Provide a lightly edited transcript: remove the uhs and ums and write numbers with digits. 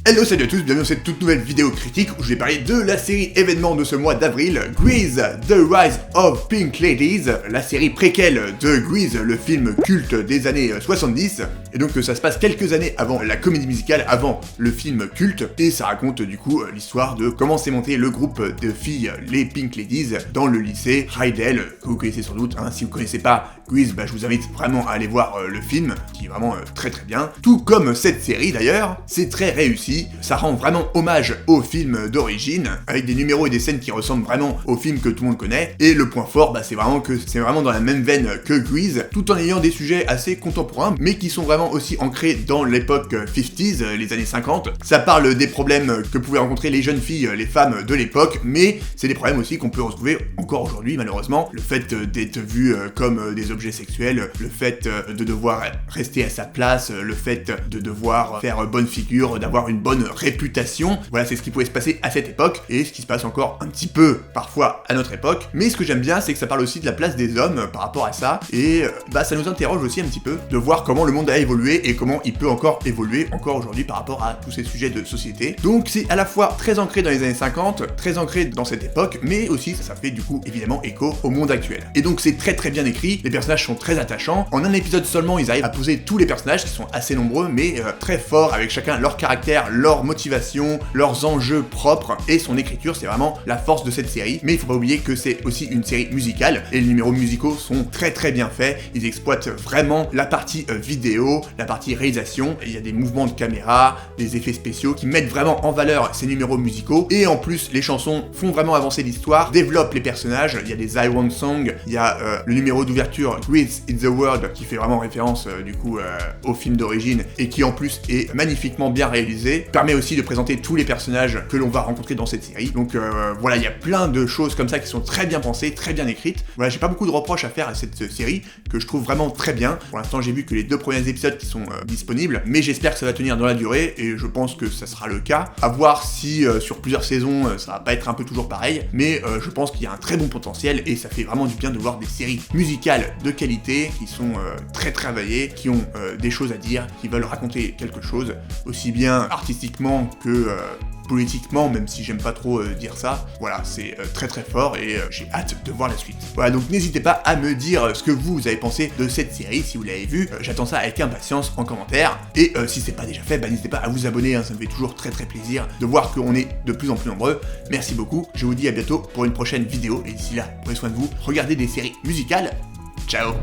Hello, salut à tous, bienvenue dans cette toute nouvelle vidéo critique où je vais parler de la série événement de ce mois d'avril, Grease, The Rise of Pink Ladies, la série préquelle de Grease, le film culte des années 70, et donc ça se passe quelques années avant la comédie musicale, avant le film culte, et ça raconte du coup l'histoire de comment s'est monté le groupe de filles, les Pink Ladies, dans le lycée Rydell, que vous connaissez sans doute, hein. Si vous connaissez pas Grease, je vous invite vraiment à aller voir le film, qui est vraiment très très bien, tout comme cette série d'ailleurs, c'est très réussi. Ça rend vraiment hommage au film d'origine, avec des numéros et des scènes qui ressemblent vraiment au film que tout le monde connaît, et le point fort, c'est vraiment que c'est vraiment dans la même veine que Grease, tout en ayant des sujets assez contemporains, mais qui sont vraiment aussi ancrés dans l'époque 50s, les années 50. Ça parle des problèmes que pouvaient rencontrer les jeunes filles, les femmes de l'époque, mais c'est des problèmes aussi qu'on peut retrouver encore aujourd'hui, malheureusement. Le fait d'être vu comme des objets sexuels, le fait de devoir rester à sa place, le fait de devoir faire bonne figure, d'avoir une bonne réputation, voilà, c'est ce qui pouvait se passer à cette époque, et ce qui se passe encore un petit peu, parfois, à notre époque. Mais ce que j'aime bien, c'est que ça parle aussi de la place des hommes par rapport à ça, et ça nous interroge aussi un petit peu de voir comment le monde a évolué, et comment il peut encore évoluer, encore aujourd'hui, par rapport à tous ces sujets de société. Donc c'est à la fois très ancré dans les années 50, très ancré dans cette époque, mais aussi ça fait du coup, évidemment, écho au monde actuel. Et donc c'est très très bien écrit, les personnages sont très attachants, en un épisode seulement, ils arrivent à poser tous les personnages, qui sont assez nombreux, mais très forts, avec chacun leur caractère, leur motivation, leurs enjeux propres, et son écriture, c'est vraiment la force de cette série. Mais il faut pas oublier que c'est aussi une série musicale, et les numéros musicaux sont très très bien faits, ils exploitent vraiment la partie vidéo, la partie réalisation, il y a des mouvements de caméra, des effets spéciaux qui mettent vraiment en valeur ces numéros musicaux, et en plus les chansons font vraiment avancer l'histoire, développent les personnages, il y a des I Want Song, il y a le numéro d'ouverture Grease is the World, qui fait vraiment référence du coup au film d'origine, et qui en plus est magnifiquement bien réalisé, permet aussi de présenter tous les personnages que l'on va rencontrer dans cette série. Donc voilà, il y a plein de choses comme ça qui sont très bien pensées, très bien écrites. Voilà, j'ai pas beaucoup de reproches à faire à cette série, que je trouve vraiment très bien. Pour l'instant, j'ai vu que les 2 premiers épisodes qui sont disponibles, mais j'espère que ça va tenir dans la durée, et je pense que ça sera le cas. À voir si sur plusieurs saisons, ça va pas être un peu toujours pareil, mais je pense qu'il y a un très bon potentiel, et ça fait vraiment du bien de voir des séries musicales de qualité, qui sont très travaillées, qui ont des choses à dire, qui veulent raconter quelque chose, aussi bien artistiquement que politiquement, même si j'aime pas trop dire ça. Voilà, c'est très très fort, et j'ai hâte de voir la suite. Voilà, donc n'hésitez pas à me dire ce que vous avez pensé de cette série, si vous l'avez vue. J'attends ça avec impatience en commentaire, et si c'est pas déjà fait, n'hésitez pas à vous abonner, hein, ça me fait toujours très très plaisir de voir qu'on est de plus en plus nombreux. Merci beaucoup, je vous dis à bientôt pour une prochaine vidéo, et d'ici là, prenez soin de vous, regardez des séries musicales, ciao.